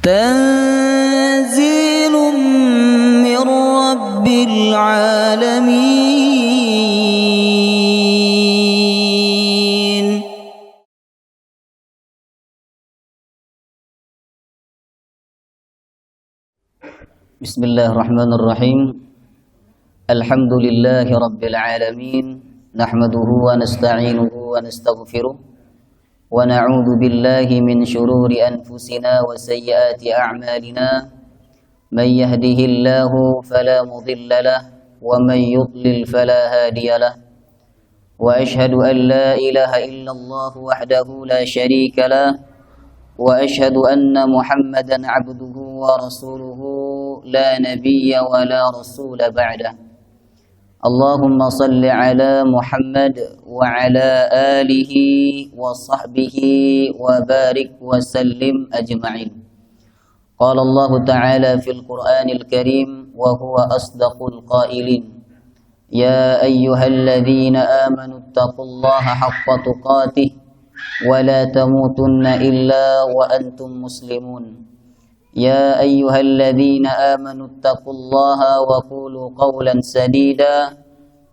تنزيل من رب العالمين. بسم الله الرحمن الرحيم. الحمد لله رب العالمين، نحمده ونستعينه ونستغفره ونعوذ بالله من شرور أنفسنا وسيئات أعمالنا. من يهده الله فلا مضل له ومن يضلل فلا هادي له، وأشهد أن لا إله إلا الله وحده لا شريك له، وأشهد أن محمدا عبده ورسوله لا نبي ولا رسول بعده. اللهم صل على محمد وعلى آله وصحبه وبارك وسلم أجمعين. قال الله تعالى في القرآن الكريم وهو أصدق القائلين: يا أيها الذين آمنوا اتقوا الله حق تقاته ولا تموتن إلا وأنتم مسلمون. يا أيها الذين آمنوا اتقوا الله وقولوا قولا سديدا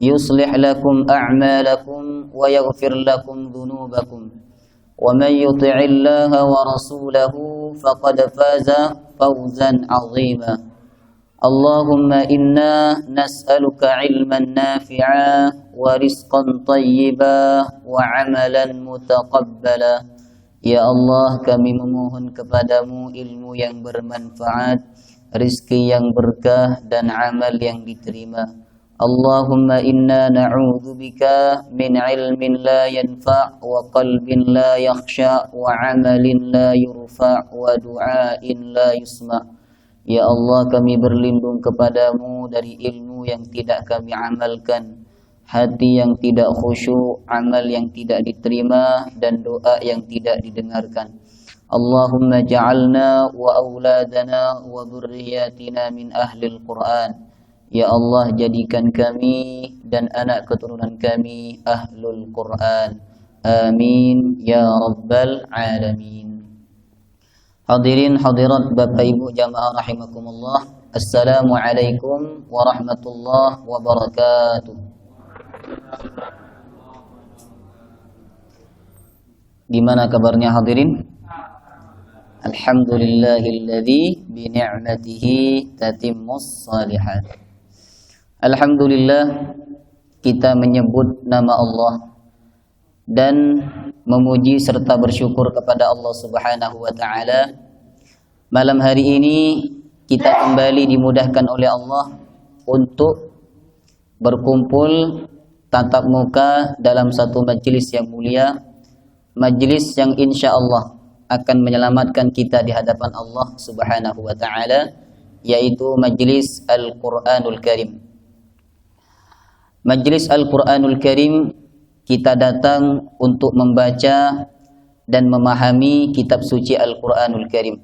يصلح لكم أعمالكم ويغفر لكم ذنوبكم، ومن يطع الله ورسوله فقد فاز فوزا عظيما. اللهم إنا نسألك علما نافعا ورزقا طيبا وعملا متقبلا. Ya Allah, kami memohon kepadamu ilmu yang bermanfaat, rizki yang berkah, dan amal yang diterima. Allahumma inna na'udzubika min ilmin la yanfa' wa qalbin la yakhsha' wa amalin la yurfa' wa du'ain la yusma'. Ya Allah, kami berlindung kepadamu dari ilmu yang tidak kami amalkan, hati yang tidak khusyuk, amal yang tidak diterima, dan doa yang tidak didengarkan. Allahumma ja'alna wa auladana wa dhurriyyatina min ahlil Qur'an. Ya Allah, jadikan kami dan anak keturunan kami ahlul Qur'an. Amin ya rabbal alamin. Hadirin hadirat Bapak Ibu jamaah rahimakumullah, Assalamualaikum warahmatullahi wabarakatuh. Gimana kabarnya hadirin? Alhamdulillahilladzi bi ni'matihi tatimmus shalihat. Alhamdulillah, kita menyebut nama Allah dan memuji serta bersyukur kepada Allah Subhanahu wa taala. Malam hari ini kita kembali dimudahkan oleh Allah untuk berkumpul tatap muka dalam satu majelis yang mulia, majelis yang insya Allah akan menyelamatkan kita di hadapan Allah Subhanahu wa taala, yaitu majelis Al-Qur'anul Karim. Majelis Al-Qur'anul Karim, kita datang untuk membaca dan memahami kitab suci Al-Qur'anul Karim.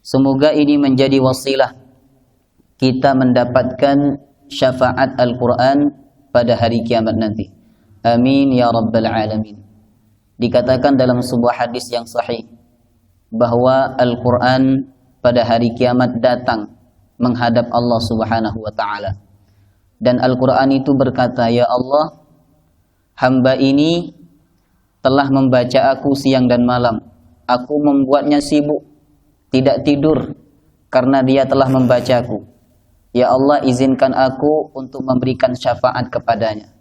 Semoga ini menjadi wasilah kita mendapatkan syafaat Al-Qur'an pada hari kiamat nanti. Amin ya rabbal alamin. Dikatakan dalam sebuah hadis yang sahih bahwa Al-Qur'an pada hari kiamat datang menghadap Allah Subhanahu wa taala. Dan Al-Qur'an itu berkata, "Ya Allah, hamba ini telah membaca aku siang dan malam. Aku membuatnya sibuk, tidak tidur karena dia telah membacaku. Ya Allah, izinkan aku untuk memberikan syafaat kepadanya."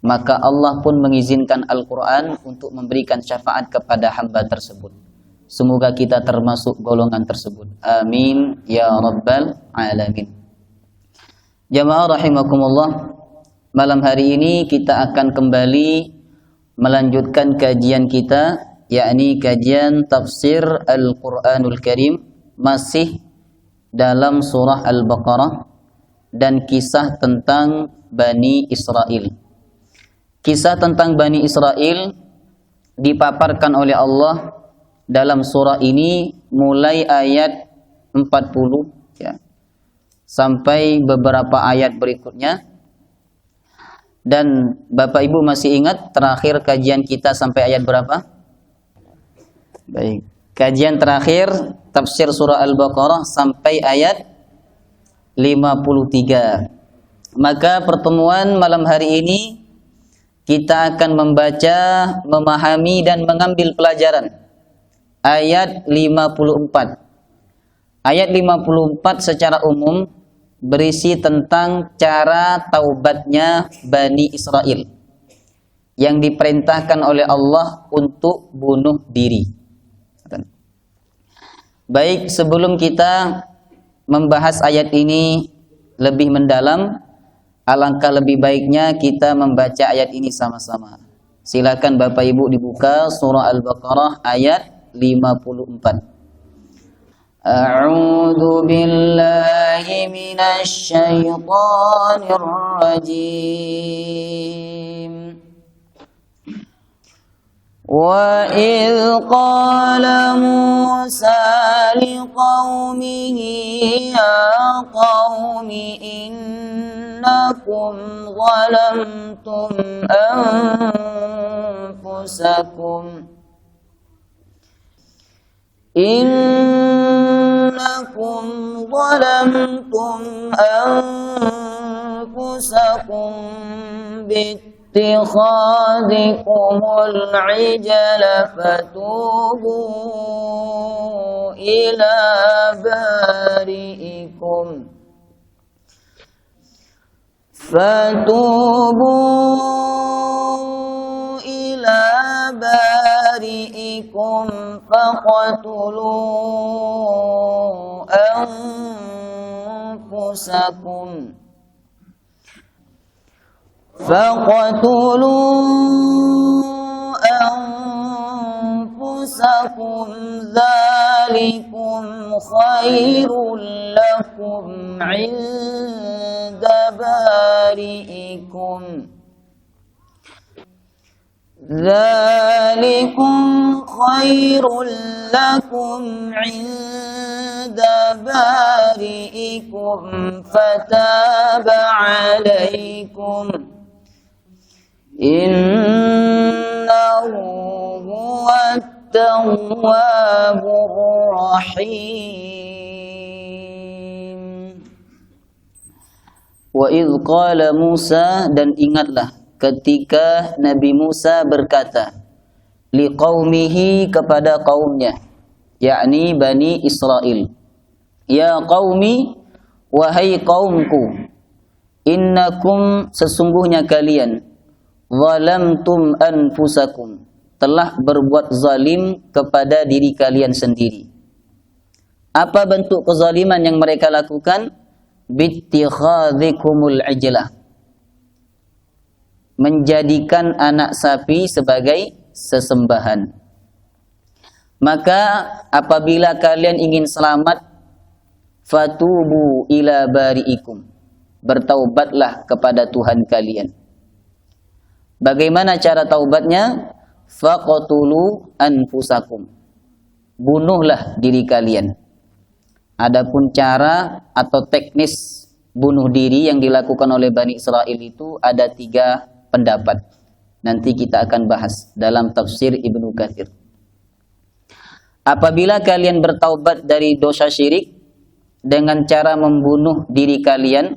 Maka Allah pun mengizinkan Al-Quran untuk memberikan syafaat kepada hamba tersebut. Semoga kita termasuk golongan tersebut. Amin ya rabbal alamin. Jamaah rahimakumullah, malam hari ini kita akan kembali melanjutkan kajian kita, yakni kajian tafsir Al-Quranul Karim, masih dalam surah Al-Baqarah dan kisah tentang Bani Israel. Kisah tentang Bani Israel dipaparkan oleh Allah dalam surah ini mulai ayat 40 ya, sampai beberapa ayat berikutnya. Dan Bapak Ibu masih ingat terakhir kajian kita sampai ayat berapa? Baik, Kajian terakhir tafsir surah Al-Baqarah sampai ayat 53. Maka pertemuan malam hari ini kita akan membaca, memahami dan mengambil pelajaran ayat 54. Ayat 54 secara umum berisi tentang cara taubatnya Bani Israel yang diperintahkan oleh Allah untuk bunuh diri. Baik, sebelum kita membahas ayat ini lebih mendalam, alangkah lebih baiknya kita membaca ayat ini sama-sama. Silakan Bapak Ibu dibuka surah Al-Baqarah ayat 54. A'udzu billahi minasy syaithanir rajim. وَإِذْ قَالَ مُوسَى لِقَوْمِهِ يَا قَوْمِ إِنَّكُمْ ظَلَمْتُمْ أَنفُسَكُمْ باتخاذكم العجل فتوبوا إلى بارئكم فاقتلوا أنفسكم ذلكم خير لكم عند بارئكم فتاب عليكم إنه هو التواب الرحيم. وَإِذْ قَالَ Musa, dan ingatlah ketika Nabi Musa berkata liqaumihi, kepada kaumnya, yakni Bani Israel, ya qaumi, wahai kaumku, innakum, sesungguhnya kalian, zalamtum anfusakum, telah berbuat zalim kepada diri kalian sendiri. Apa bentuk kezaliman yang mereka lakukan? Bittikhadhikumul ijlah, menjadikan anak sapi sebagai sesembahan. Maka apabila kalian ingin selamat, fatubu ila bari'ikum, bertaubatlah kepada Tuhan kalian. Bagaimana cara taubatnya? Faqtulu anfusakum, bunuhlah diri kalian. Adapun cara atau teknis bunuh diri yang dilakukan oleh Bani Israel itu ada 3 pendapat. Nanti kita akan bahas dalam tafsir Ibnu Katsir. Apabila kalian bertaubat dari dosa syirik dengan cara membunuh diri kalian,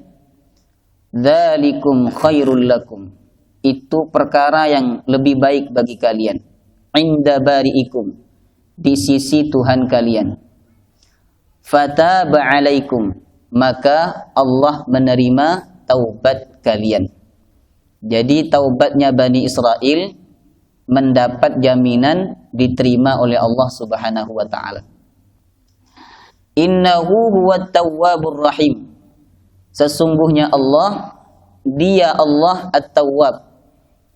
dzalikum khairul lakum, itu perkara yang lebih baik bagi kalian, inda bari'ikum, di sisi Tuhan kalian. Fataba alaikum, maka Allah menerima taubat kalian. Jadi taubatnya Bani Israel mendapat jaminan diterima oleh Allah Subhanahu wa taala. Innahu huwat tawwabur rahim, sesungguhnya Allah, Dia Allah At-Tawwab,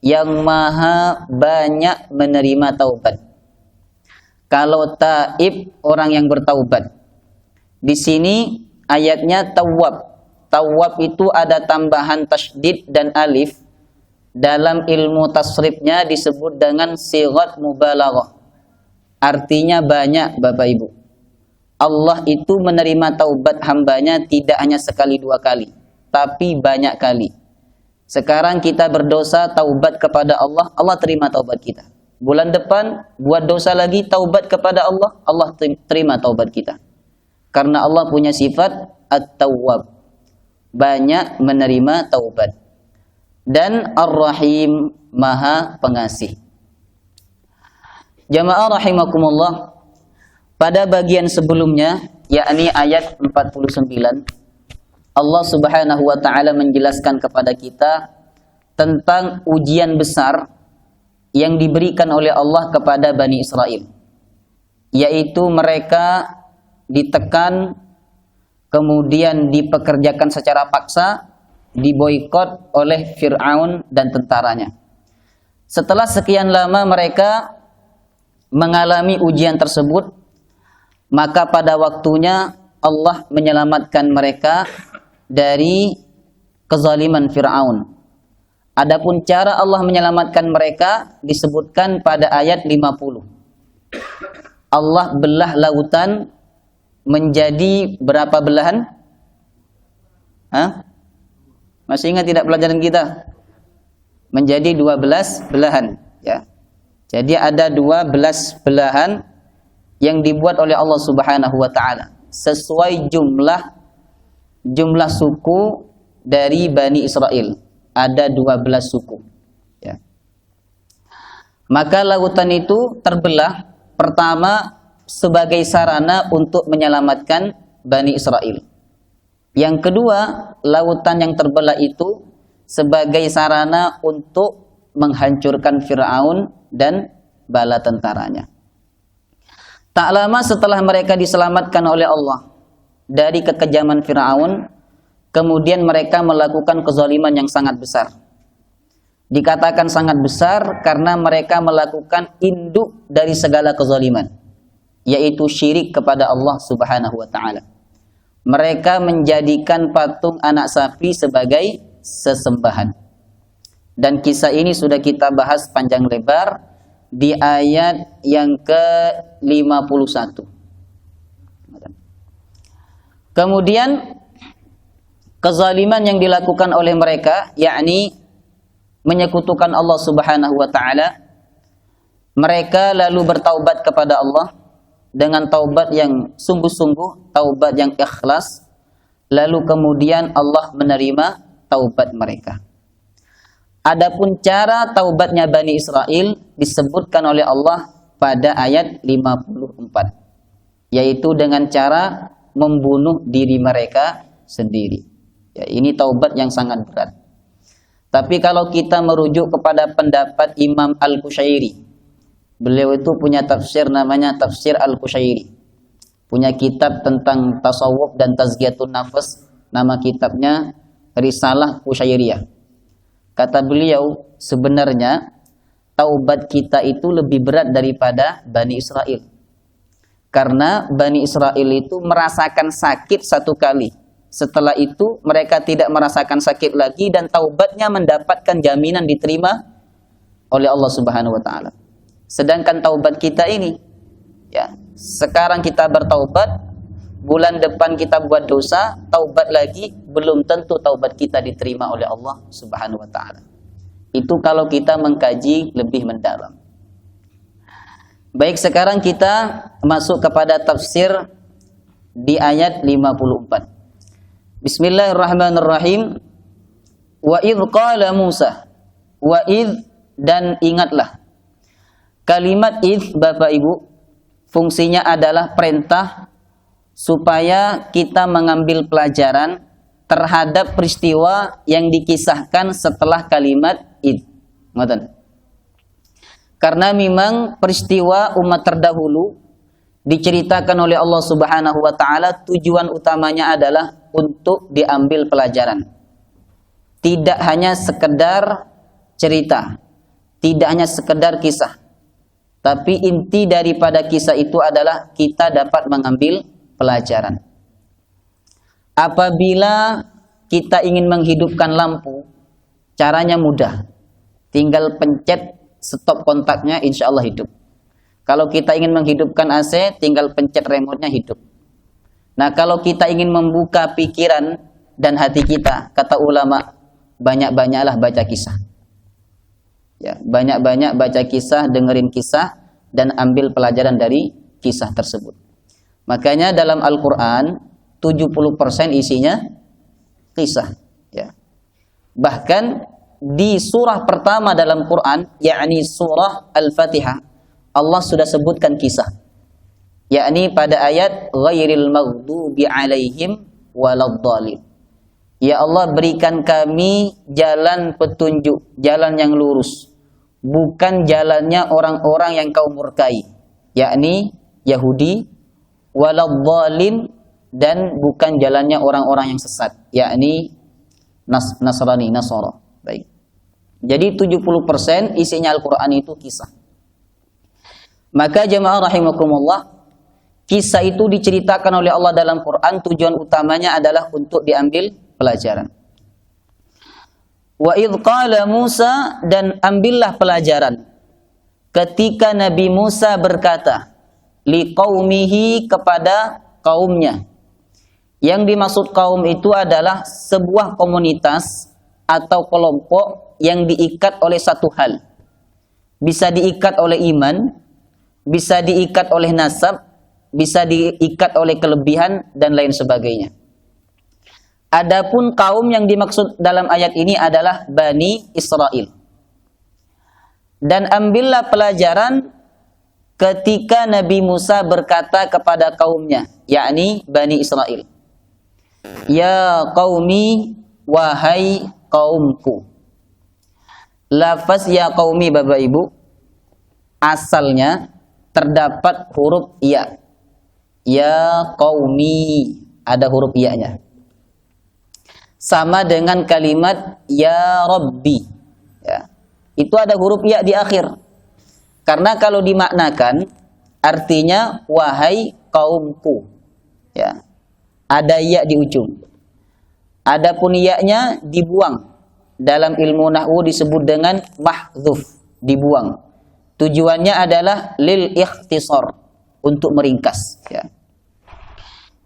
yang maha banyak menerima taubat. Kalau taib, orang yang bertaubat. Di sini ayatnya tawwab. Tawwab itu ada tambahan tasydid dan alif. Dalam ilmu tasrifnya disebut dengan sighat mubalaghah. Artinya banyak, Bapak Ibu. Allah itu menerima taubat hambanya tidak hanya sekali 2 kali, tapi banyak kali. Sekarang kita berdosa, taubat kepada Allah, Allah terima taubat kita. Bulan depan buat dosa lagi, taubat kepada Allah, Allah terima taubat kita. Karena Allah punya sifat At-Tawwab, banyak menerima taubat. Dan Ar-Rahim, Maha Pengasih. Jamaah rahimakumullah, pada bagian sebelumnya, yakni ayat 49, Allah Subhanahu wa taala menjelaskan kepada kita tentang ujian besar yang diberikan oleh Allah kepada Bani Israel, yaitu mereka ditekan, kemudian dipekerjakan secara paksa, diboikot oleh Fir'aun dan tentaranya. Setelah sekian lama mereka mengalami ujian tersebut, maka pada waktunya Allah menyelamatkan mereka dari kezaliman Fir'aun. Adapun cara Allah menyelamatkan mereka disebutkan pada ayat 50. Allah belah lautan menjadi berapa belahan? Masih ingat tidak pelajaran kita? Menjadi 12 belahan, ya. Jadi ada 12 belahan yang dibuat oleh Allah Subhanahu wa taala sesuai jumlah suku dari Bani Israel. Ada 12 suku, ya. Maka lautan itu terbelah pertama sebagai sarana untuk menyelamatkan Bani Israel. Yang kedua, lautan yang terbelah itu sebagai sarana untuk menghancurkan Fir'aun dan bala tentaranya. Tak lama setelah mereka diselamatkan oleh Allah dari kekejaman Fir'aun, kemudian mereka melakukan kezaliman yang sangat besar. Dikatakan sangat besar karena mereka melakukan induk dari segala kezaliman, yaitu syirik kepada Allah Subhanahu wa taala. Mereka menjadikan patung anak sapi sebagai sesembahan. Dan kisah ini sudah kita bahas panjang lebar di ayat yang ke-51. Kemudian kezaliman yang dilakukan oleh mereka, yakni menyekutukan Allah Subhanahu wa taala, mereka lalu bertaubat kepada Allah dengan taubat yang sungguh-sungguh, taubat yang ikhlas. Lalu kemudian Allah menerima taubat mereka. Adapun cara taubatnya Bani Israel disebutkan oleh Allah pada ayat 54, yaitu dengan cara membunuh diri mereka sendiri. Ya, ini taubat yang sangat berat. Tapi kalau kita merujuk kepada pendapat Imam Al-Qushairi, beliau itu punya tafsir namanya Tafsir Al-Qushairi. Punya kitab tentang tasawuf dan tazkiyatun nafas, nama kitabnya Risalah Qushairiyah. Kata beliau, sebenarnya taubat kita itu lebih berat daripada Bani Israel. Karena Bani Israel itu merasakan sakit satu kali. Setelah itu mereka tidak merasakan sakit lagi dan taubatnya mendapatkan jaminan diterima oleh Allah Subhanahu wa taala. Sedangkan taubat kita ini, ya, sekarang kita bertaubat, bulan depan kita buat dosa, taubat lagi, belum tentu taubat kita diterima oleh Allah Subhanahu wa taala. Itu kalau kita mengkaji lebih mendalam. Baik, sekarang kita masuk kepada tafsir di ayat 54. Bismillahirrahmanirrahim. Wa idh qala Musa. Wa idh, dan ingatlah. Kalimat idh, Bapak Ibu, fungsinya adalah perintah supaya kita mengambil pelajaran terhadap peristiwa yang dikisahkan setelah kalimat id. Karena memang peristiwa umat terdahulu diceritakan oleh Allah Subhanahu wa taala, tujuan utamanya adalah untuk diambil pelajaran. Tidak hanya sekedar cerita, tidak hanya sekedar kisah, tapi inti daripada kisah itu adalah kita dapat mengambil pelajaran. Apabila kita ingin menghidupkan lampu, caranya mudah. Tinggal pencet stop kontaknya, insya Allah hidup. Kalau kita ingin menghidupkan AC, tinggal pencet remote-nya, hidup. Nah, kalau kita ingin membuka pikiran dan hati kita, kata ulama, banyak-banyaklah baca kisah. Ya, banyak-banyak baca kisah, dengerin kisah dan ambil pelajaran dari kisah tersebut. Makanya dalam Al-Qur'an 70% isinya kisah, ya. Bahkan di surah pertama dalam Quran, yakni surah Al-Fatihah, Allah sudah sebutkan kisah. Yakni pada ayat ghairil maghdubi alaihim waladdallin. Ya Allah, berikan kami jalan petunjuk, jalan yang lurus, bukan jalannya orang-orang yang kau murkai, yakni Yahudi, waladdallin, dan bukan jalannya orang-orang yang sesat, yakni Nasrani, Nasara. Baik. Jadi 70% isinya Al-Qur'an itu kisah. Maka jemaah rahimakumullah, kisah itu diceritakan oleh Allah dalam Quran, tujuan utamanya adalah untuk diambil pelajaran. Wa idh qala Musa, dan ambillah pelajaran ketika Nabi Musa berkata liqaumihi, kepada kaumnya. Yang dimaksud kaum itu adalah sebuah komunitas atau kelompok yang diikat oleh satu hal. Bisa diikat oleh iman, bisa diikat oleh nasab, bisa diikat oleh kelebihan dan lain sebagainya. Adapun kaum yang dimaksud dalam ayat ini adalah Bani Israel. Dan ambillah pelajaran ketika Nabi Musa berkata kepada kaumnya, yakni Bani Israel. Ya qaumi, wahai kaumku. Lafaz ya qaumi Bapak Ibu, asalnya terdapat huruf ya. Ya qaumi, ada huruf ya-nya. Sama dengan kalimat ya Rabbi, ya. Itu ada huruf ya di akhir. Karena kalau dimaknakan artinya wahai kaumku, ya. Ada ya di ujung. Adapun ya-nya dibuang. Dalam ilmu nahwu disebut dengan mahdzuf, dibuang. Tujuannya adalah lil ikhtisar, untuk meringkas, ya.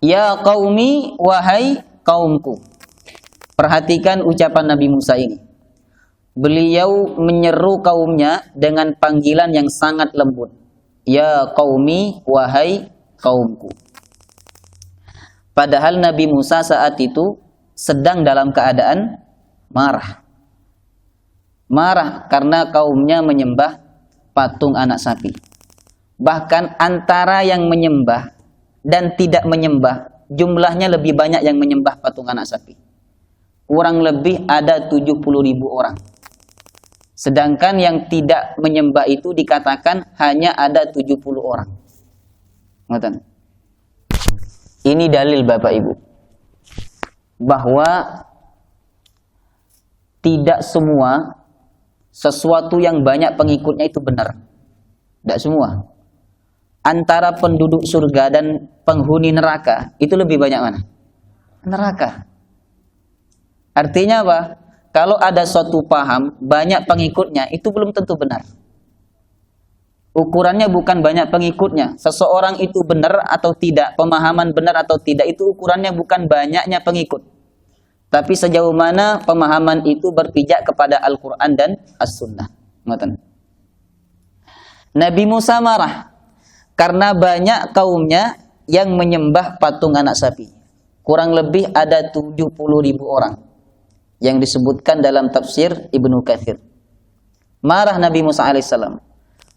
Ya qaumi, wahai kaumku. Perhatikan ucapan Nabi Musa ini. Beliau menyeru kaumnya dengan panggilan yang sangat lembut. Ya qaumi, wahai kaumku. Padahal Nabi Musa saat itu sedang dalam keadaan marah. Marah karena kaumnya menyembah patung anak sapi. Bahkan antara yang menyembah dan tidak menyembah, jumlahnya lebih banyak yang menyembah patung anak sapi. Kurang lebih ada 70.000 orang. Sedangkan yang tidak menyembah itu dikatakan hanya ada 70 orang. Ngoten. Ini dalil Bapak Ibu bahwa tidak semua sesuatu yang banyak pengikutnya itu benar. Tidak semua. Antara penduduk surga dan penghuni neraka itu lebih banyak mana? Neraka. Artinya apa? Kalau ada suatu paham banyak pengikutnya itu belum tentu benar. Ukurannya bukan banyak pengikutnya. Seseorang itu benar atau tidak, pemahaman benar atau tidak, itu ukurannya bukan banyaknya pengikut. Tapi sejauh mana pemahaman itu berpijak kepada Al-Quran dan As-Sunnah. Nabi Musa marah karena banyak kaumnya yang menyembah patung anak sapi. Kurang lebih ada 70.000 orang yang disebutkan dalam tafsir Ibnu Katsir. Marah Nabi Musa alaihissalam.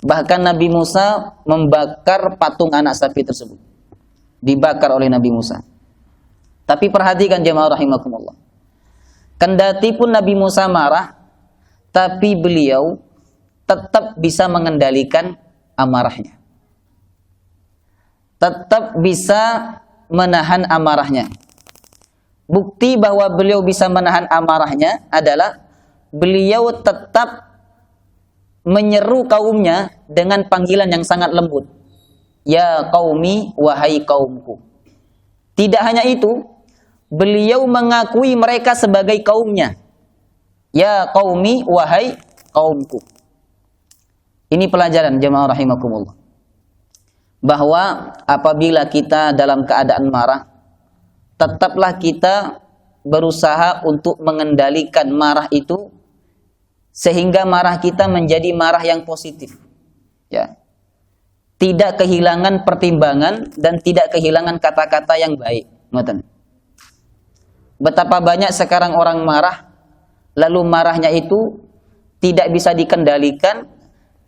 Bahkan Nabi Musa membakar patung anak sapi tersebut. Dibakar oleh Nabi Musa. Tapi perhatikan jemaah rahimakumullah. Kendati pun Nabi Musa marah, tapi beliau tetap bisa mengendalikan amarahnya. Tetap bisa menahan amarahnya. Bukti bahwa beliau bisa menahan amarahnya adalah beliau tetap menyeru kaumnya dengan panggilan yang sangat lembut. Ya qaumi, wahai kaumku. Tidak hanya itu, beliau mengakui mereka sebagai kaumnya. Ya qaumi, wahai kaumku. Ini pelajaran jemaah rahimakumullah. Bahwa apabila kita dalam keadaan marah, tetaplah kita berusaha untuk mengendalikan marah itu sehingga marah kita menjadi marah yang positif. Ya. Tidak kehilangan pertimbangan dan tidak kehilangan kata-kata yang baik. Ngoten. Betapa banyak sekarang orang marah, lalu marahnya itu tidak bisa dikendalikan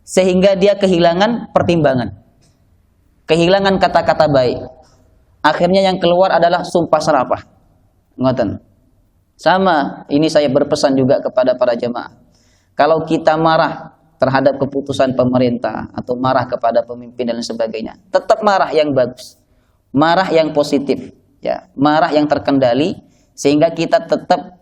sehingga dia kehilangan pertimbangan. Kehilangan kata-kata baik. Akhirnya yang keluar adalah sumpah serapah. Ngoten. Sama, ini saya berpesan juga kepada para jemaah. Kalau kita marah terhadap keputusan pemerintah atau marah kepada pemimpin dan sebagainya, tetap marah yang bagus, marah yang positif, ya, marah yang terkendali, sehingga kita tetap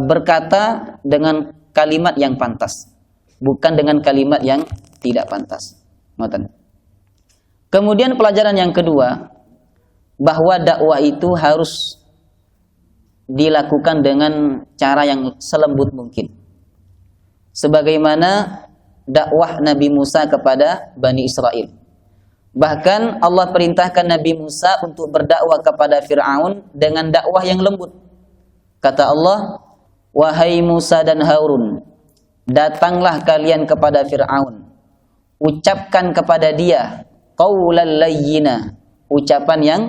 berkata dengan kalimat yang pantas, bukan dengan kalimat yang tidak pantas. Kemudian pelajaran yang kedua, bahwa dakwah itu harus dilakukan dengan cara yang selembut mungkin. Sebagaimana dakwah Nabi Musa kepada Bani Israel. Bahkan Allah perintahkan Nabi Musa untuk berdakwah kepada Fir'aun dengan dakwah yang lembut. Kata Allah, "Wahai Musa dan Harun, datanglah kalian kepada Fir'aun. Ucapkan kepada dia qaulal layyina, ucapan yang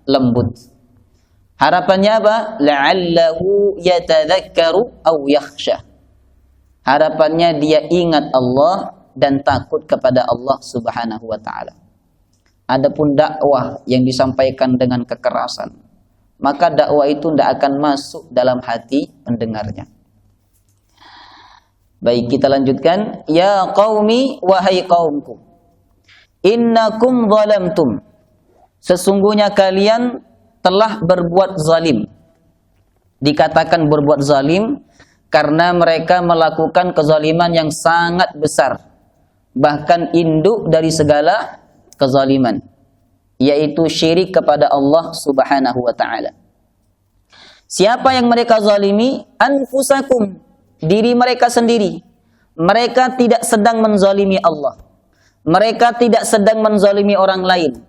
lembut." Harapannya apa? La'allahu yatadzakkaru aw yakhsha. Harapannya dia ingat Allah dan takut kepada Allah Subhanahu wa taala. Adapun dakwah yang disampaikan dengan kekerasan, maka dakwah itu tidak akan masuk dalam hati pendengarnya. Baik, kita lanjutkan. Ya qaumi, wahai kaumku, innakum zalamtum, sesungguhnya kalian telah berbuat zalim. Dikatakan berbuat zalim karena mereka melakukan kezaliman yang sangat besar, bahkan induk dari segala kezaliman, yaitu syirik kepada Allah Subhanahu wa taala. Siapa yang mereka zalimi? Anfusakum, diri mereka sendiri. Mereka tidak sedang menzalimi Allah. Mereka tidak sedang menzalimi orang lain,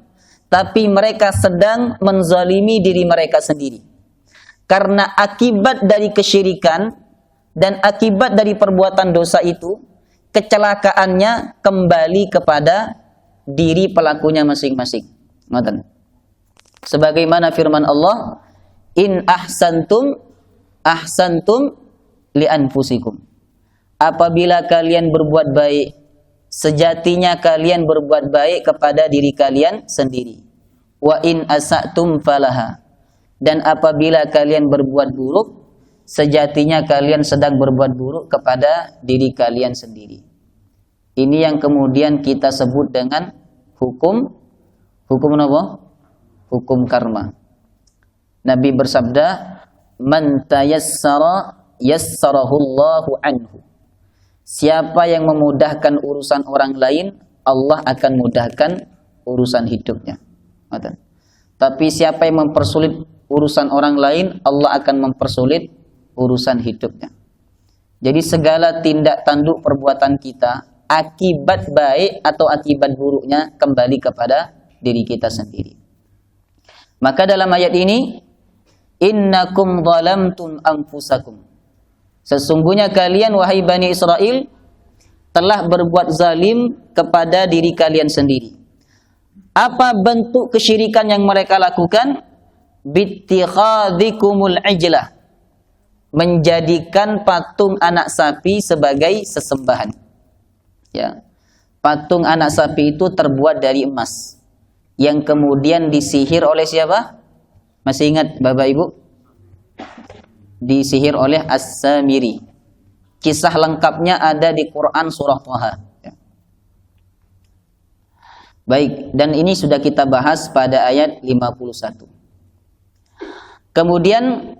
tapi mereka sedang menzalimi diri mereka sendiri. Karena akibat dari kesyirikan dan akibat dari perbuatan dosa itu, kecelakaannya kembali kepada diri pelakunya masing-masing. Ngoten. Sebagaimana firman Allah, in ahsantum li anfusikum. Apabila kalian berbuat baik, sejatinya kalian berbuat baik kepada diri kalian sendiri. Wa in asatum falaha. Dan apabila kalian berbuat buruk, sejatinya kalian sedang berbuat buruk kepada diri kalian sendiri. Ini yang kemudian kita sebut dengan hukum apa? Hukum karma. Nabi bersabda, "Man tayassara yassarahullahu anhu." Siapa yang memudahkan urusan orang lain, Allah akan mudahkan urusan hidupnya. Tapi siapa yang mempersulit urusan orang lain, Allah akan mempersulit urusan hidupnya. Jadi segala tindak tanduk perbuatan kita, akibat baik atau akibat buruknya kembali kepada diri kita sendiri. Maka dalam ayat ini, innakum zalamtum anfusakum, sesungguhnya kalian wahai Bani Israel telah berbuat zalim kepada diri kalian sendiri. Apa bentuk kesyirikan yang mereka lakukan? Bittikhadhikumul ijlah, menjadikan patung anak sapi sebagai sesembahan. Ya. Patung anak sapi itu terbuat dari emas, yang kemudian disihir oleh siapa? Masih ingat Bapak Ibu? Disihir oleh As-Samiri. Kisah lengkapnya ada di Quran surah Thaha. Ya. Baik, dan ini sudah kita bahas pada ayat 51. Kemudian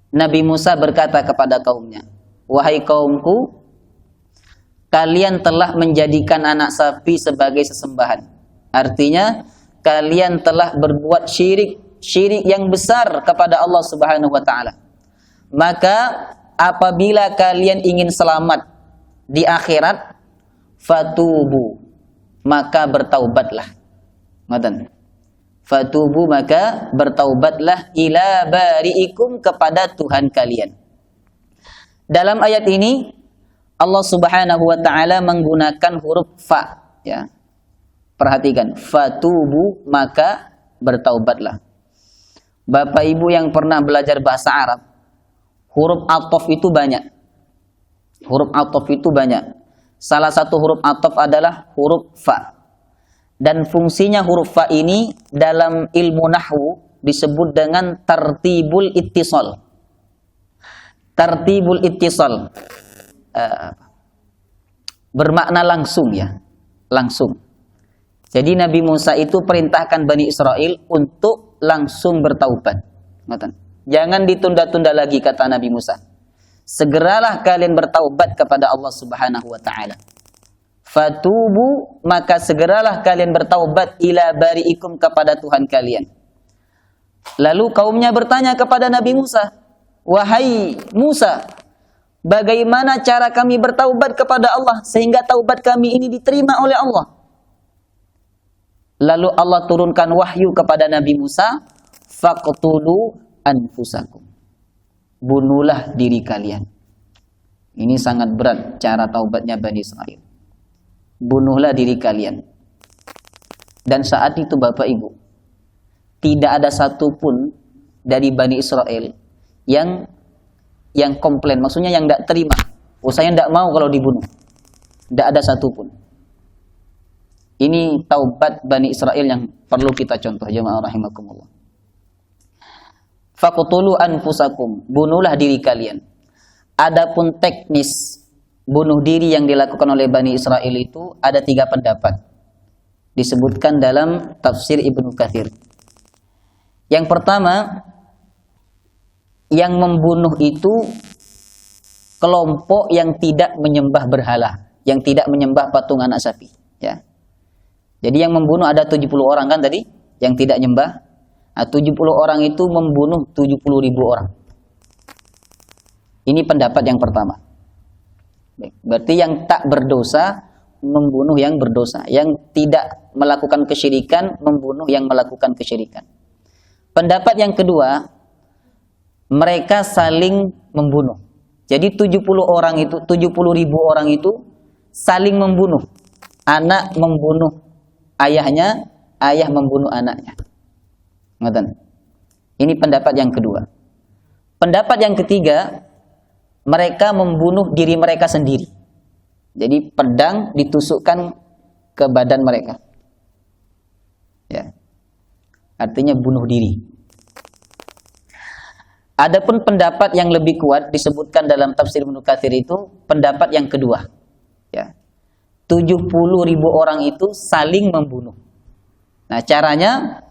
Nabi Musa berkata kepada kaumnya, wahai kaumku, kalian telah menjadikan anak sapi sebagai sesembahan. Artinya, kalian telah berbuat syirik yang besar kepada Allah Subhanahu wa taala. Maka apabila kalian ingin selamat di akhirat, fatubu, maka bertaubatlah. Ngoten. Fatubu, maka bertaubatlah ila bari'ikum, kepada Tuhan kalian. Dalam ayat ini Allah Subhanahu wa taala menggunakan huruf fa, ya. Perhatikan, fatubu, maka bertaubatlah. Bapak Ibu yang pernah belajar bahasa Arab, huruf ataf itu banyak. Huruf ataf itu banyak. Salah satu huruf ataf adalah huruf fa. Dan fungsinya huruf fa ini dalam ilmu nahwu disebut dengan tartibul ittisal. Tartibul ittisal. Bermakna langsung, ya. Langsung. Jadi Nabi Musa itu perintahkan Bani Israel untuk langsung bertaubat. Jangan ditunda-tunda lagi, kata Nabi Musa. Segeralah kalian bertaubat kepada Allah Subhanahu wa taala. Fatubu, maka segeralah kalian bertaubat ila bari'ikum, kepada Tuhan kalian. Lalu kaumnya bertanya kepada Nabi Musa, "Wahai Musa, bagaimana cara kami bertaubat kepada Allah sehingga taubat kami ini diterima oleh Allah?" Lalu Allah turunkan wahyu kepada Nabi Musa, faqtulu anfusakum. Bunuhlah diri kalian. Ini sangat berat cara taubatnya Bani Israel. Bunuhlah diri kalian. Dan saat itu Bapak Ibu, tidak ada satupun dari Bani Israel yang komplain, maksudnya yang tidak terima. Saya tidak mau kalau dibunuh. Tidak ada satupun. Ini taubat Bani Israel yang perlu kita contoh, jemaah rahimakumullah. Faqtulu anfusakum, bunuhlah diri kalian. Adapun teknis bunuh diri yang dilakukan oleh Bani Israel itu ada 3 pendapat. Disebutkan dalam tafsir Ibnu Katsir. Yang pertama, yang membunuh itu kelompok yang tidak menyembah berhala, yang tidak menyembah patung anak sapi, ya. Jadi yang membunuh ada 70 orang kan tadi, yang tidak nyembah. Nah, 70 orang itu membunuh 70.000 orang. Ini pendapat yang pertama. Berarti yang tak berdosa membunuh yang berdosa, yang tidak melakukan kesyirikan membunuh yang melakukan kesyirikan. Pendapat yang kedua, mereka saling membunuh. Jadi 70 orang itu, 70.000 orang itu saling membunuh. Anak membunuh ayahnya, ayah membunuh anaknya. Ngoten. Ini pendapat yang kedua. Pendapat yang ketiga, mereka membunuh diri mereka sendiri. Jadi pedang ditusukkan ke badan mereka. Ya. Artinya bunuh diri. Adapun pendapat yang lebih kuat disebutkan dalam tafsir Ibnu Katsir itu pendapat yang kedua. Ya. 70.000 orang itu saling membunuh. Nah, caranya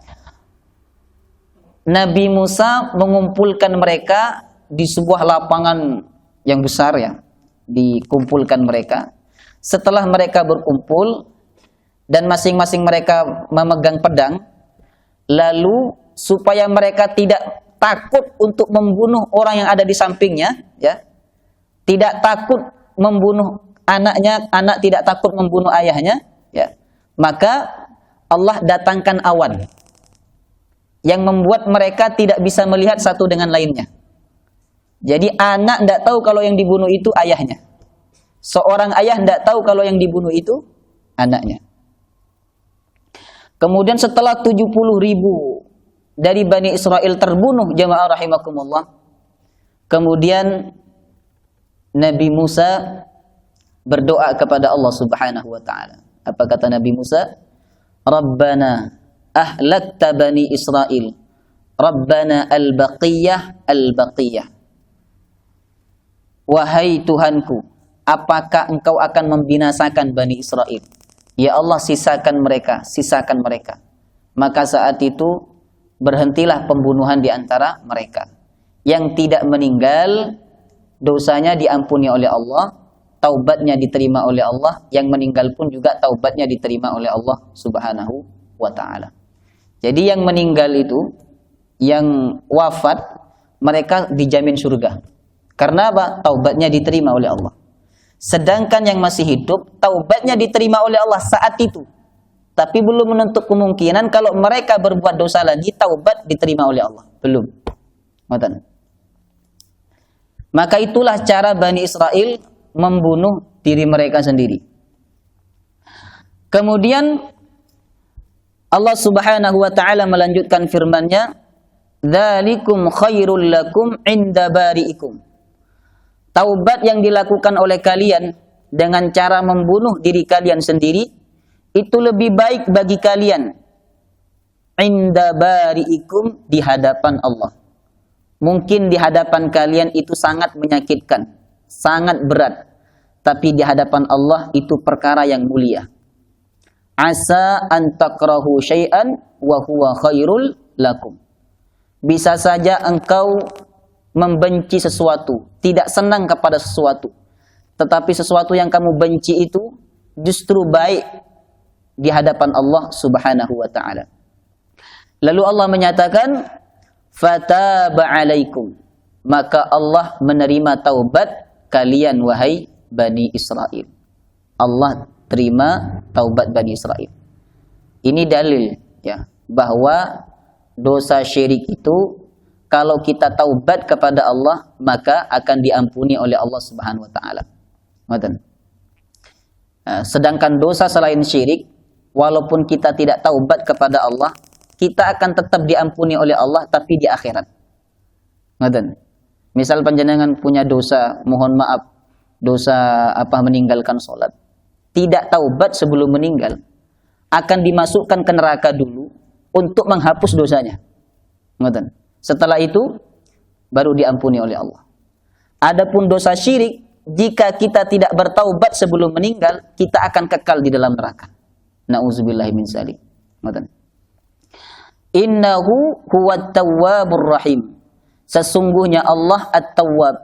Nabi Musa mengumpulkan mereka di sebuah lapangan yang besar, ya. Dikumpulkan mereka. Setelah mereka berkumpul dan masing-masing mereka memegang pedang, lalu supaya mereka tidak takut untuk membunuh orang yang ada di sampingnya, ya. Tidak takut membunuh anaknya, anak tidak takut membunuh ayahnya, ya. Maka Allah datangkan awan yang membuat mereka tidak bisa melihat satu dengan lainnya. Jadi anak tidak tahu kalau yang dibunuh itu ayahnya. Seorang ayah tidak tahu kalau yang dibunuh itu anaknya. Kemudian setelah 70.000 dari Bani Israel terbunuh, jamaah rahimakumullah, kemudian Nabi Musa berdoa kepada Allah Subhanahu wa taala. Apa kata Nabi Musa? Rabbana ahlakta Bani Israel. Rabbana al-baqiyah al-baqiyah. Wahai Tuhanku, apakah engkau akan membinasakan Bani Israel? Ya Allah, sisakan mereka, sisakan mereka. Maka saat itu berhentilah pembunuhan di antara mereka. Yang tidak meninggal, dosanya diampuni oleh Allah, taubatnya diterima oleh Allah. Yang meninggal pun juga taubatnya diterima oleh Allah Subhanahu wa ta'ala. Jadi yang meninggal itu, yang wafat, mereka dijamin surga. Karena apa? Taubatnya diterima oleh Allah. Sedangkan yang masih hidup, taubatnya diterima oleh Allah saat itu. Tapi belum menutup kemungkinan kalau mereka berbuat dosa lagi, taubat diterima oleh Allah. Belum. Maka itulah cara Bani Israel membunuh diri mereka sendiri. Kemudian Allah Subhanahu wa taala melanjutkan firman-Nya, "Dzalikum khairul lakum 'inda bari'ikum." Taubat yang dilakukan oleh kalian dengan cara membunuh diri kalian sendiri itu lebih baik bagi kalian 'inda bari'ikum, di hadapan Allah. Mungkin di hadapan kalian itu sangat menyakitkan, sangat berat, tapi di hadapan Allah itu perkara yang mulia. Asa an takrahu syai'an wa huwa khairul lakum. Bisa saja engkau membenci sesuatu, tidak senang kepada sesuatu, tetapi sesuatu yang kamu benci itu justru baik di hadapan Allah Subhanahu wa taala. Lalu Allah menyatakan, fataba alaikum, maka Allah menerima taubat kalian wahai Bani Israel. Allah terima taubat Bani Israel. Ini dalil ya bahwa dosa syirik itu kalau kita taubat kepada Allah maka akan diampuni oleh Allah Subhanahu wa taala. Sedangkan dosa selain syirik, walaupun kita tidak taubat kepada Allah, kita akan tetap diampuni oleh Allah tapi di akhirat. Misal panjenengan punya dosa, mohon maaf, dosa meninggalkan sholat, tidak taubat sebelum meninggal, akan dimasukkan ke neraka dulu untuk menghapus dosanya. Setelah itu baru diampuni oleh Allah. Adapun dosa syirik, jika kita tidak bertaubat sebelum meninggal, kita akan kekal di dalam neraka. Nauzubillahi min dzalik. Innahu huwat tawwabur rahim. Sesungguhnya Allah At-Tawwab,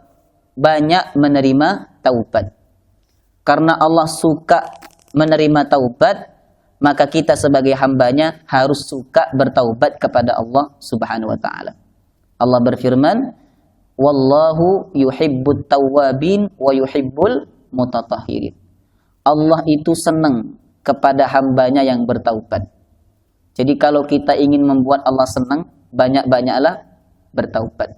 banyak menerima taubat. Karena Allah suka menerima taubat, maka kita sebagai hambanya harus suka bertaubat kepada Allah Subhanahu wa taala. Allah berfirman, wallahu yuhibbut tawwabin wa yuhibbul mutatahhirin. Allah itu senang kepada hambanya yang bertaubat. Jadi kalau kita ingin membuat Allah senang, banyak-banyaklah bertaubat.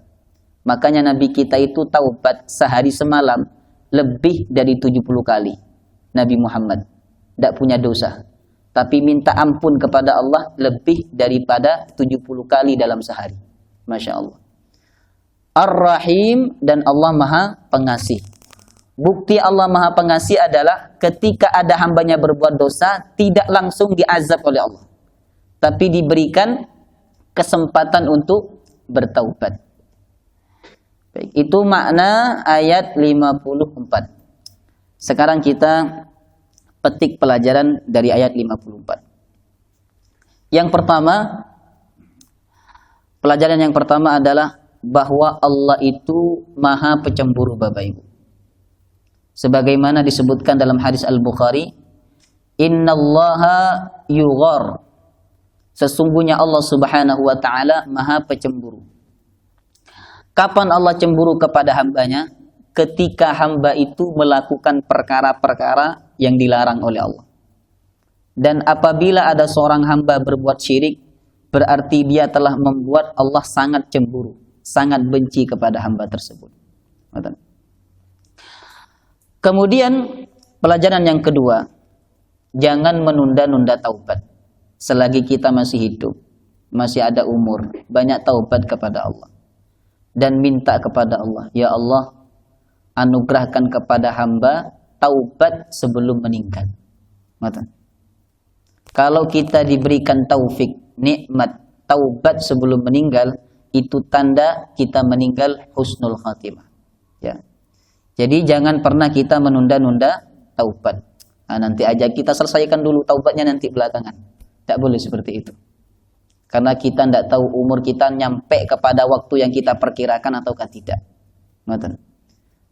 Makanya Nabi kita itu taubat sehari semalam lebih dari 70 kali. Nabi Muhammad tidak punya dosa, tapi minta ampun kepada Allah lebih daripada 70 kali dalam sehari. Masya Allah. Ar-Rahim, dan Allah Maha Pengasih. Bukti Allah Maha Pengasih adalah ketika ada hambanya berbuat dosa, tidak langsung diazab oleh Allah, tapi diberikan kesempatan untuk bertaubat. Baik, itu makna ayat 54. Sekarang kita petik pelajaran dari ayat 54. Yang pertama, pelajaran yang pertama adalah bahwa Allah itu Maha Pencemburu, Bapak Ibu. Sebagaimana disebutkan dalam hadis Al-Bukhari, innallaha yughar. Sesungguhnya Allah Subhanahu wa taala Maha Pencemburu. Kapan Allah cemburu kepada hambanya? Ketika hamba itu melakukan perkara-perkara yang dilarang oleh Allah. Dan apabila ada seorang hamba berbuat syirik, berarti dia telah membuat Allah sangat cemburu, sangat benci kepada hamba tersebut. Kemudian pelajaran yang kedua, jangan menunda-nunda taubat. Selagi kita masih hidup, masih ada umur, banyak taubat kepada Allah. Dan minta kepada Allah, ya Allah, anugerahkan kepada hamba taubat sebelum meninggal. Kalau kita diberikan taufik, nikmat, taubat sebelum meninggal, itu tanda kita meninggal husnul khatimah. Ya. Jadi jangan pernah kita menunda-nunda taubat. Nah, nanti aja kita selesaikan dulu taubatnya, nanti belakangan. Tidak boleh seperti itu. Karena kita tidak tahu umur kita nyampe kepada waktu yang kita perkirakan ataukah tidak.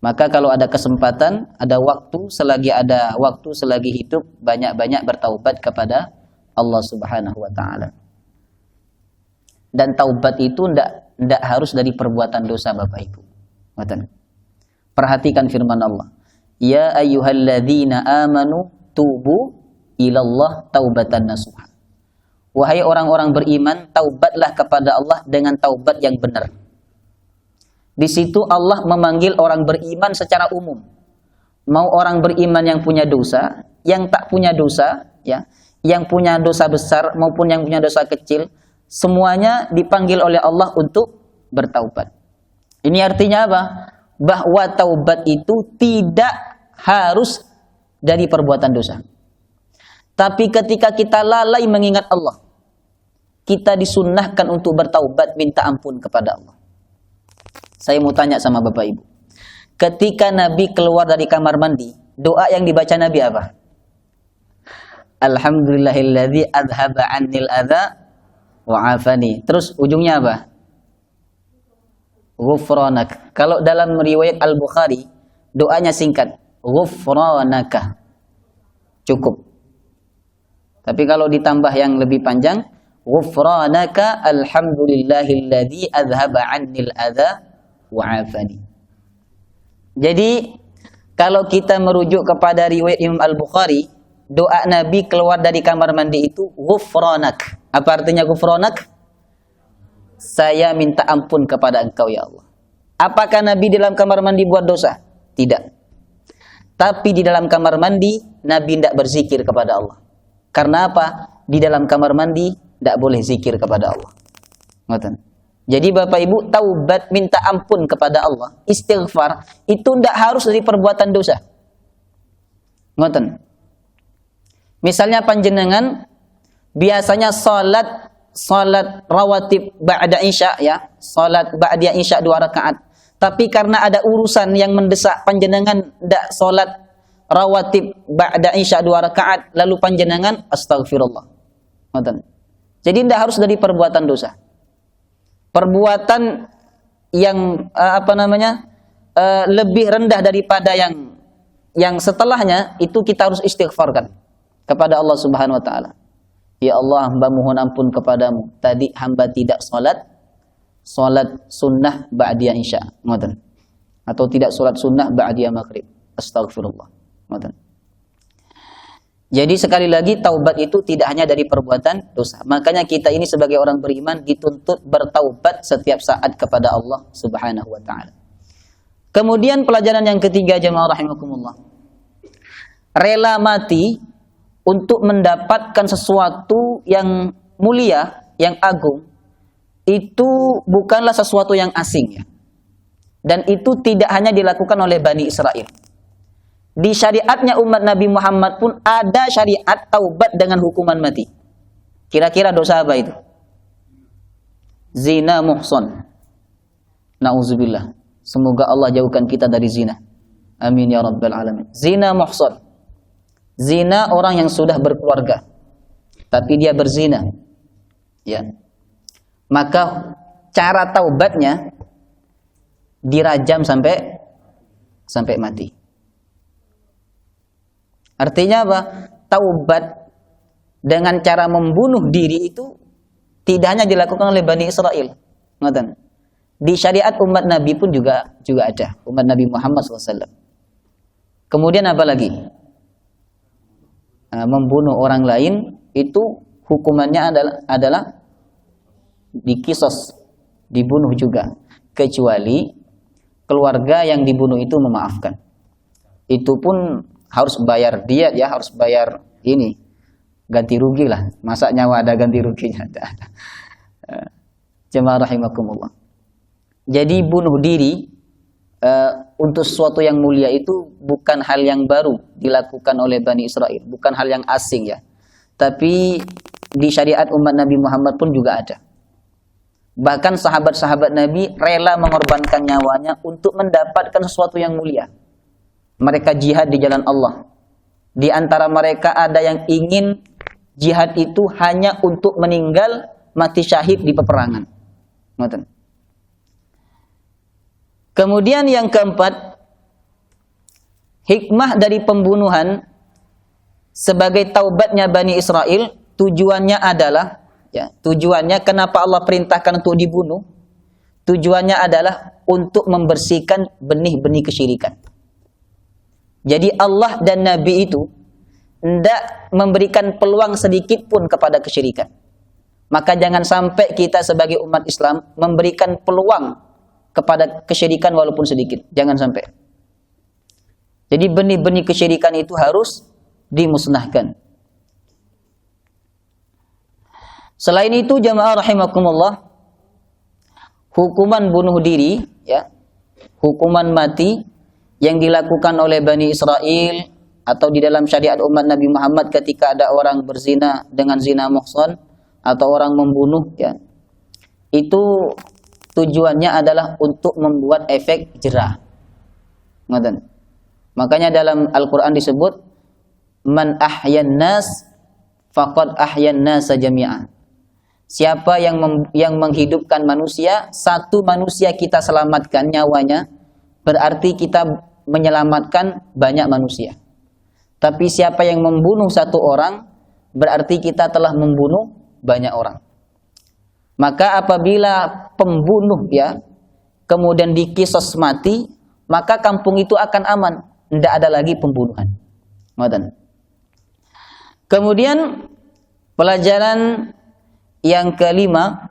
Maka kalau ada kesempatan, ada waktu, selagi hidup, banyak-banyak bertaubat kepada Allah Subhanahu wa taala. Dan taubat itu tidak harus dari perbuatan dosa, Bapak Ibu. Perhatikan firman Allah. Ya ayyuhalladzina amanu tubu ilallah taubatan nasuha. Wahai orang-orang beriman, taubatlah kepada Allah dengan taubat yang benar. Di situ Allah memanggil orang beriman secara umum. mau orang beriman yang punya dosa, yang tak punya dosa, ya, yang punya dosa besar maupun yang punya dosa kecil, semuanya dipanggil oleh Allah untuk bertaubat. Ini artinya apa? Bahwa taubat itu tidak harus dari perbuatan dosa. Tapi ketika kita lalai mengingat Allah, kita disunnahkan untuk bertaubat, minta ampun kepada Allah. Saya mau tanya sama Bapak Ibu. Ketika Nabi keluar dari kamar mandi, doa yang dibaca Nabi apa? Alhamdulillahilladzi adhaba 'annil adza wa 'afani. Terus ujungnya apa? Ghufranak. Kalau dalam riwayat Al-Bukhari, doanya singkat, Ghufranaka. Cukup. Tapi kalau ditambah yang lebih panjang, Ghufranaka alhamdulillahilladzi adhaba 'annil adza wa 'afani. Jadi kalau kita merujuk kepada riwayat Imam Al-Bukhari, doa Nabi keluar dari kamar mandi itu Ghufranak. Apa artinya Ghufranak? Saya minta ampun kepada Engkau ya Allah. Apakah Nabi dalam kamar mandi buat dosa? Tidak. Tapi di dalam kamar mandi Nabi tidak berzikir kepada Allah. Karena apa? Di dalam kamar mandi tidak boleh zikir kepada Allah. Ngoten. Jadi Bapak Ibu, taubat minta ampun kepada Allah, istighfar itu tidak harus dari perbuatan dosa. Ngoten. Misalnya panjenengan biasanya salat rawatib ba'da isya, ya, salat ba'da isya 2 rakaat. Tapi karena ada urusan yang mendesak, panjenengan tidak salat rawatib ba'da isya 2 rakaat, lalu panjenengan astagfirullah. Ngoten. Jadi tidak harus dari perbuatan dosa. Perbuatan yang lebih rendah daripada yang setelahnya itu kita harus istighfarkan kepada Allah Subhanahu wa taala. Ya Allah, hamba mohon ampun kepadamu. Tadi hamba tidak salat sunnah ba'diyah isya, ngoten. Atau tidak salat sunnah ba'diyah maghrib. Astagfirullah. Ngoten. Jadi sekali lagi taubat itu tidak hanya dari perbuatan dosa. Makanya kita ini sebagai orang beriman dituntut bertaubat setiap saat kepada Allah Subhanahu wa taala. Kemudian pelajaran yang ketiga, jemaah rahimakumullah. Rela mati untuk mendapatkan sesuatu yang mulia, yang agung, itu bukanlah sesuatu yang asing, ya. Dan itu tidak hanya dilakukan oleh Bani Israel. Di syariatnya umat Nabi Muhammad pun ada syariat taubat dengan hukuman mati. Kira-kira dosa apa itu? Zina muhsan. Nauzubillah. Semoga Allah jauhkan kita dari zina. Amin ya rabbal alamin. Zina muhsan. Zina orang yang sudah berkeluarga, tapi dia berzina. Ya. Maka cara taubatnya dirajam sampai mati. Artinya apa? Taubat dengan cara membunuh diri itu tidak hanya dilakukan oleh Bani Israel. Ngoten. Di syariat umat Nabi pun juga ada. Umat Nabi Muhammad SAW. Kemudian apa lagi? Membunuh orang lain itu hukumannya adalah dikisos, dibunuh juga. Kecuali keluarga yang dibunuh itu memaafkan. Itu pun harus bayar diat, ya, harus bayar ini ganti rugi lah. Masa nyawa ada ganti ruginya? Jemaah rahimakumullah. Jadi bunuh diri untuk sesuatu yang mulia itu bukan hal yang baru dilakukan oleh Bani Israel, bukan hal yang asing, ya. Tapi di syariat umat Nabi Muhammad pun juga ada. Bahkan sahabat-sahabat Nabi rela mengorbankan nyawanya untuk mendapatkan sesuatu yang mulia. Mereka jihad di jalan Allah. Di antara mereka ada yang ingin jihad itu hanya untuk meninggal mati syahid di peperangan. Ngoten. Kemudian yang keempat, hikmah dari pembunuhan sebagai taubatnya Bani Israel, tujuannya adalah, ya, tujuannya kenapa Allah perintahkan untuk dibunuh? Tujuannya adalah untuk membersihkan benih-benih kesyirikan. Jadi Allah dan Nabi itu tidak memberikan peluang sedikit pun kepada kesyirikan. Maka jangan sampai kita sebagai umat Islam memberikan peluang kepada kesyirikan walaupun sedikit. Jangan sampai. Jadi benih-benih kesyirikan itu harus dimusnahkan. Selain itu jamaah rahimakumullah, hukuman bunuh diri, ya, hukuman mati yang dilakukan oleh Bani Israel atau di dalam syariat umat Nabi Muhammad ketika ada orang berzina dengan zina muhsan atau orang membunuh, ya, itu tujuannya adalah untuk membuat efek jerah. Makanya dalam Al-Quran disebut man ahyan nas faqad ahyan nasa jami'an. Siapa yang menghidupkan manusia, satu manusia kita selamatkan nyawanya, berarti kita menyelamatkan banyak manusia. Tapi siapa yang membunuh satu orang, berarti kita telah membunuh banyak orang. Maka apabila pembunuh, ya, kemudian dikisos mati, maka kampung itu akan aman, tidak ada lagi pembunuhan. Kemudian pelajaran yang kelima,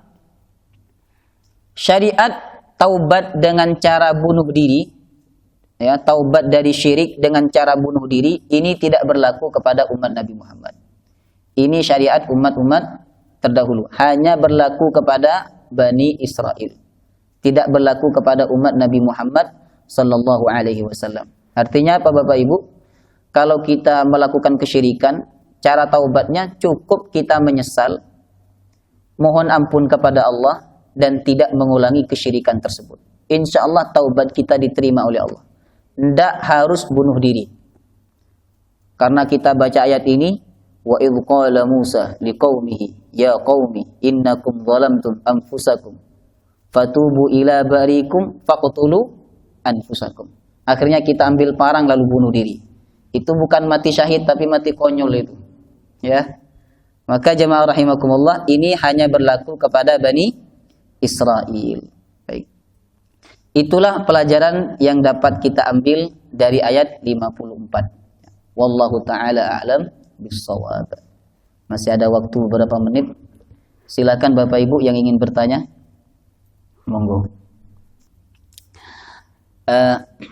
syariat taubat dengan cara bunuh diri, ya, taubat dari syirik dengan cara bunuh diri, ini tidak berlaku kepada umat Nabi Muhammad. Ini syariat umat-umat terdahulu, hanya berlaku kepada Bani Israel, tidak berlaku kepada umat Nabi Muhammad sallallahu alaihi wasallam. Artinya apa Bapak Ibu? Kalau kita melakukan kesyirikan, cara taubatnya cukup kita menyesal, mohon ampun kepada Allah, dan tidak mengulangi kesyirikan tersebut. Insya Allah taubat kita diterima oleh Allah. Tidak harus bunuh diri. Karena kita baca ayat ini, wa idh qala Musa liqaumihi ya qaumi innakum zalamtum anfusakum fatubu ila barikum faqtulu anfusakum. Akhirnya kita ambil parang lalu bunuh diri. Itu bukan mati syahid tapi mati konyol itu. Ya. Maka jemaah rahimakumullah, ini hanya berlaku kepada Bani Israel. Baik. Itulah pelajaran yang dapat kita ambil dari ayat 54. Wallahu ta'ala a'lam bis-shawab. Masih ada waktu beberapa menit. Silakan Bapak Ibu yang ingin bertanya. Monggo.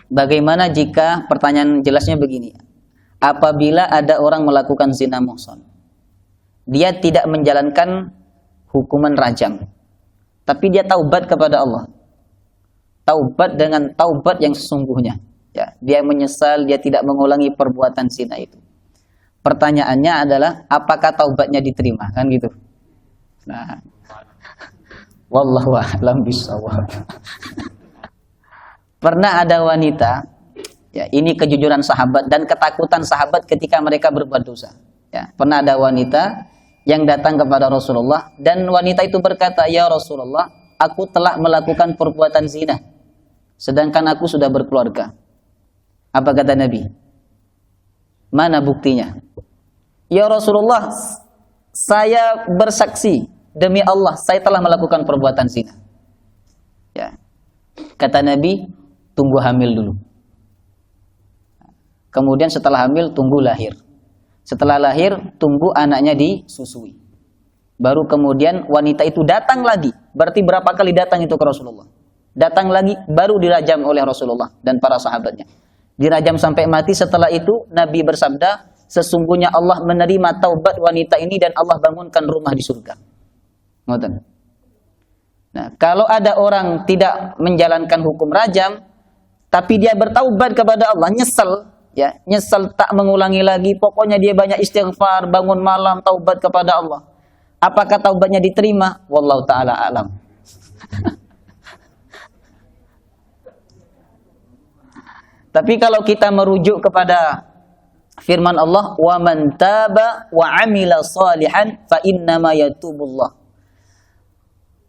Bagaimana jika pertanyaan jelasnya begini? Apabila ada orang melakukan zina muhsan, dia tidak menjalankan hukuman rajam, tapi dia taubat kepada Allah. Taubat dengan taubat yang sesungguhnya. Ya, dia menyesal, dia tidak mengulangi perbuatan zina itu. Pertanyaannya adalah, apakah taubatnya diterima? Kan gitu. Nah, wallahu a'lam bishawab. Pernah ada wanita, ya, ini kejujuran sahabat dan ketakutan sahabat ketika mereka berbuat dosa. Ya, pernah ada wanita yang datang kepada Rasulullah dan wanita itu berkata, "Ya Rasulullah, aku telah melakukan perbuatan zina, sedangkan aku sudah berkeluarga." Apa kata Nabi? Mana buktinya? "Ya Rasulullah, saya bersaksi demi Allah, saya telah melakukan perbuatan zina." Ya. Kata Nabi, "Tunggu hamil dulu. Kemudian setelah hamil, tunggu lahir. Setelah lahir, tunggu anaknya disusui. Baru kemudian wanita itu datang lagi." Berarti berapa kali datang itu ke Rasulullah? Datang lagi, baru dirajam oleh Rasulullah dan para sahabatnya. Dirajam sampai mati. Setelah itu Nabi bersabda, "Sesungguhnya Allah menerima taubat wanita ini dan Allah bangunkan rumah di surga." Nah, kalau ada orang tidak menjalankan hukum rajam, tapi dia bertaubat kepada Allah, nyesel, ya, nyesel tak mengulangi lagi, pokoknya dia banyak istighfar, bangun malam, taubat kepada Allah. Apakah taubatnya diterima? Wallahu ta'ala alam. Tapi kalau kita merujuk kepada firman Allah, wa man taba wa amila salihan fa innama yatubullah.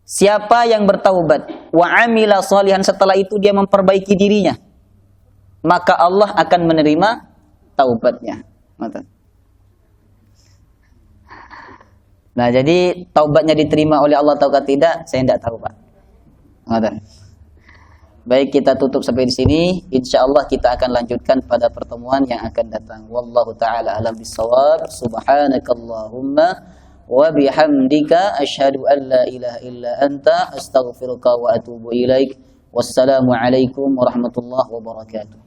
Siapa yang bertaubat wa amila salihan, setelah itu dia memperbaiki dirinya, maka Allah akan menerima taubatnya. Nah, jadi taubatnya diterima oleh Allah ataukah tidak, saya tidak tahu, Pak. Baik, kita tutup sampai di sini. Insyaallah kita akan lanjutkan pada pertemuan yang akan datang. Wallahu taala alam bissawab. Subhanakallahumma wa bihamdika asyhadu an la ilaha illa anta astaghfiruka wa atubu ilaik. Wassalamu alaikum warahmatullahi wabarakatuh.